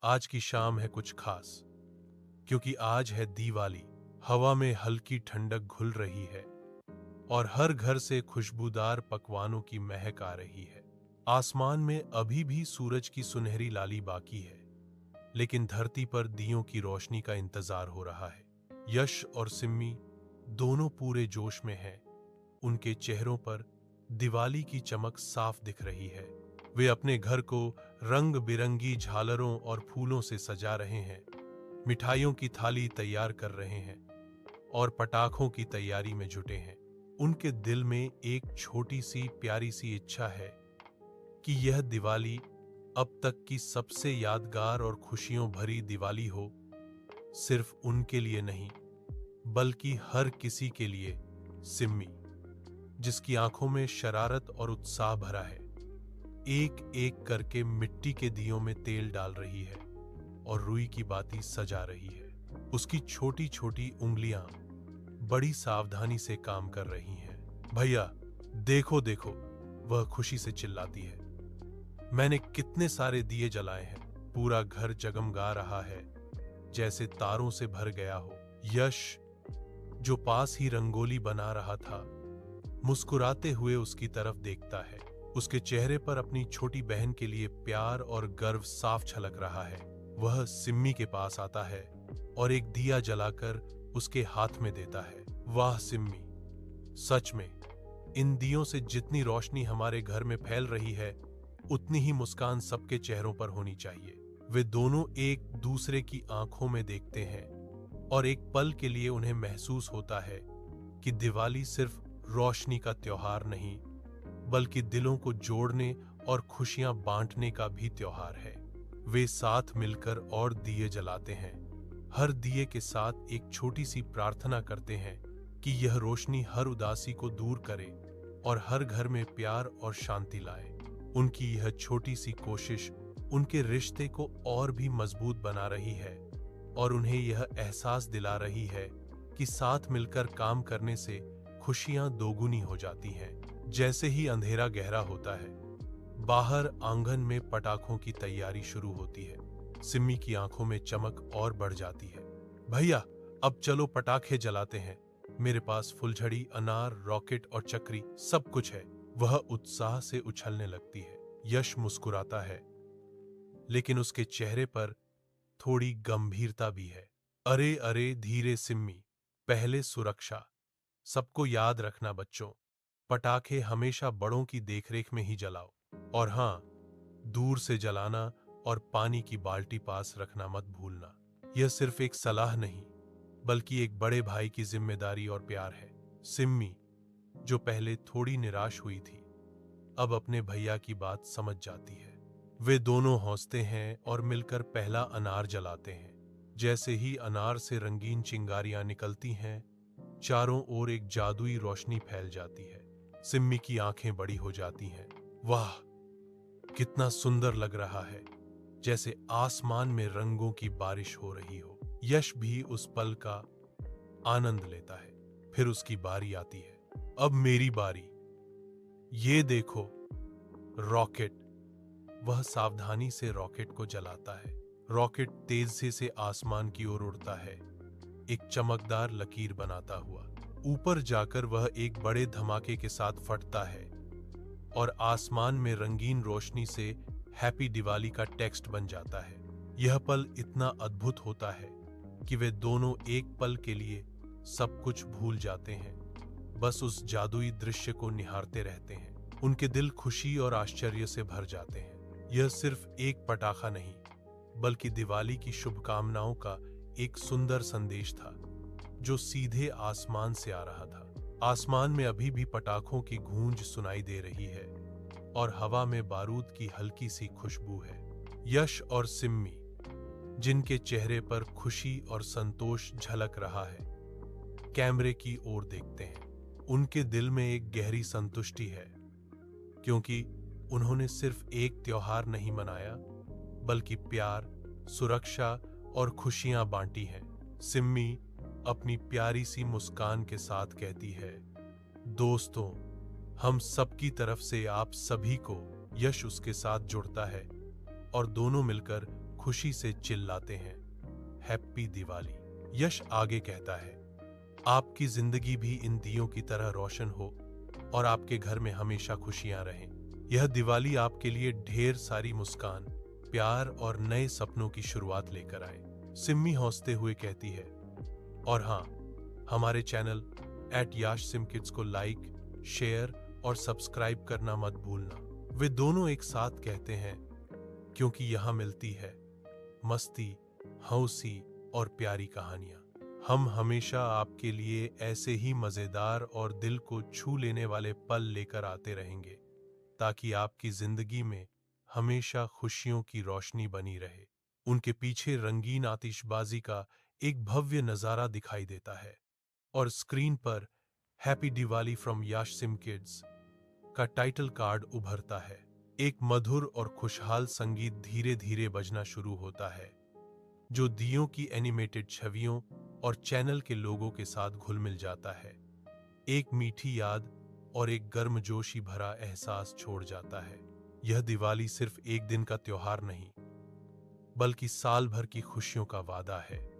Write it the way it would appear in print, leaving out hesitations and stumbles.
आज की शाम है कुछ खास, क्योंकि आज है दिवाली। हवा में हल्की ठंडक घुल रही है और हर घर से खुशबूदार पकवानों की महक आ रही है। आसमान में अभी भी सूरज की सुनहरी लाली बाकी है, लेकिन धरती पर दियों की रोशनी का इंतजार हो रहा है। यश और सिम्मी दोनों पूरे जोश में हैं। उनके चेहरों पर दिवाली की चमक साफ दिख रही है। वे अपने घर को रंग बिरंगी झालरों और फूलों से सजा रहे हैं, मिठाइयों की थाली तैयार कर रहे हैं और पटाखों की तैयारी में जुटे हैं। उनके दिल में एक छोटी सी प्यारी सी इच्छा है कि यह दिवाली अब तक की सबसे यादगार और खुशियों भरी दिवाली हो, सिर्फ उनके लिए नहीं बल्कि हर किसी के लिए। सिम्मी, जिसकी आंखों में शरारत और उत्साह भरा है, एक एक करके मिट्टी के दियों में तेल डाल रही है और रुई की बाती सजा रही है। उसकी छोटी छोटी उंगलियां बड़ी सावधानी से काम कर रही हैं। भैया, देखो देखो, वह खुशी से चिल्लाती है। मैंने कितने सारे दिए जलाए हैं। पूरा घर जगमगा रहा है, जैसे तारों से भर गया हो। यश, जो पास ही रंगोली बना रहा था, मुस्कुराते हुए उसकी तरफ देखता है। उसके चेहरे पर अपनी छोटी बहन के लिए प्यार और गर्व साफ झलक रहा है। वह सिम्मी के पास आता है और एक दिया जलाकर उसके हाथ में देता है। वाह सिम्मी, सच में इन दियों से जितनी रोशनी हमारे घर में फैल रही है, उतनी ही मुस्कान सबके चेहरों पर होनी चाहिए। वे दोनों एक दूसरे की आंखों में देखते हैं और एक पल के लिए उन्हें महसूस होता है कि दिवाली सिर्फ रोशनी का त्योहार नहीं, बल्कि दिलों को जोड़ने और खुशियां बांटने का भी त्योहार है। वे साथ मिलकर और दिए जलाते हैं, हर दिए के साथ एक छोटी सी प्रार्थना करते हैं कि यह रोशनी हर उदासी को दूर करे और हर घर में प्यार और शांति लाए। उनकी यह छोटी सी कोशिश उनके रिश्ते को और भी मजबूत बना रही है और उन्हें यह एहसास दिला रही है कि साथ मिलकर काम करने से खुशियां दोगुनी हो जाती हैं। जैसे ही अंधेरा गहरा होता है, बाहर आंगन में पटाखों की तैयारी शुरू होती है। सिम्मी की आंखों में चमक और बढ़ जाती है। भैया, अब चलो पटाखे जलाते हैं। मेरे पास फुलझड़ी, अनार, रॉकेट और चक्री सब कुछ है। वह उत्साह से उछलने लगती है। यश मुस्कुराता है, लेकिन उसके चेहरे पर थोड़ी गंभीरता भी है। अरे अरे, धीरे सिम्मी, पहले सुरक्षा। सबको याद रखना बच्चों, पटाखे हमेशा बड़ों की देखरेख में ही जलाओ। और हां, दूर से जलाना और पानी की बाल्टी पास रखना मत भूलना। यह सिर्फ एक सलाह नहीं, बल्कि एक बड़े भाई की जिम्मेदारी और प्यार है। सिम्मी, जो पहले थोड़ी निराश हुई थी, अब अपने भैया की बात समझ जाती है। वे दोनों हंसते हैं और मिलकर पहला अनार जलाते हैं। जैसे ही अनार से रंगीन चिंगारियां निकलती हैं, चारों ओर एक जादुई रोशनी फैल जाती है। सिम्मी की आंखें बड़ी हो जाती हैं। वाह, कितना सुंदर लग रहा है, जैसे आसमान में रंगों की बारिश हो रही हो। यश भी उस पल का आनंद लेता है। फिर उसकी बारी आती है। अब मेरी बारी। ये देखो, रॉकेट। वह सावधानी से रॉकेट को जलाता है। रॉकेट तेजी से आसमान की ओर उड़ता है, एक चमकदार लकीर बनाता हुआ। ऊपर जाकर वह एक बड़े धमाके के साथ फटता है और आसमान में रंगीन रोशनी से हैप्पी दिवाली का टेक्स्ट बन जाता है। यह पल इतना अद्भुत होता है कि वे दोनों एक पल के लिए सब कुछ भूल जाते हैं, बस उस जादुई दृश्य को निहारते रहते हैं। उनके दिल खुशी और आश्चर्य से भर जाते हैं। यह सिर्फ एक पटाखा नहीं, बल्कि दिवाली की शुभकामनाओं का एक सुंदर संदेश था, जो सीधे आसमान से आ रहा था। आसमान में अभी भी पटाखों की गूंज सुनाई दे रही है और हवा में बारूद की हल्की सी खुशबू है। यश और सिम्मी, जिनके चेहरे पर खुशी और संतोष झलक रहा है, कैमरे की ओर देखते हैं। उनके दिल में एक गहरी संतुष्टि है, क्योंकि उन्होंने सिर्फ एक त्योहार नहीं मनाया, बल्कि प्यार, सुरक्षा और खुशियां बांटी हैं। सिम्मी अपनी प्यारी सी मुस्कान के साथ कहती है, दोस्तों, हम सबकी तरफ से आप सभी को। यश उसके साथ जुड़ता है और दोनों मिलकर खुशी से चिल्लाते हैं, हैप्पी दिवाली। यश आगे कहता है, आपकी जिंदगी भी इन दियों की तरह रोशन हो और आपके घर में हमेशा खुशियां रहें। यह दिवाली आपके लिए ढेर सारी मुस्कान, प्यार और नए सपनों की शुरुआत लेकर आए। सिम्मी हंसते हुए कहती है, और हाँ, हमारे चैनल @YashSimKids को लाइक, शेयर और सब्सक्राइब करना मत भूलना। वे दोनों एक साथ कहते हैं, क्योंकि यहाँ मिलती है मस्ती, हंसी और प्यारी कहानियां। हम हमेशा आपके लिए ऐसे ही मजेदार और दिल को छू लेने वाले पल लेकर आते रहेंगे, ताकि आपकी जिंदगी में हमेशा खुशियों की रोशनी बनी रहे। उनके पीछे रंगीन आतिशबाजी का एक भव्य नजारा दिखाई देता है और स्क्रीन पर happy Diwali from Yash SIM kids का टाइटल कार्ड उभरता है। एक मधुर और खुशहाल संगीत धीरे धीरे बजना शुरू होता है, जो दियों की एनिमेटेड छवियों और चैनल के लोगों के साथ घुल मिल जाता है। एक मीठी याद और एक गर्मजोशी भरा एहसास छोड़ जाता है। यह दिवाली सिर्फ एक दिन का त्योहार नहीं, बल्कि साल भर की खुशियों का वादा है।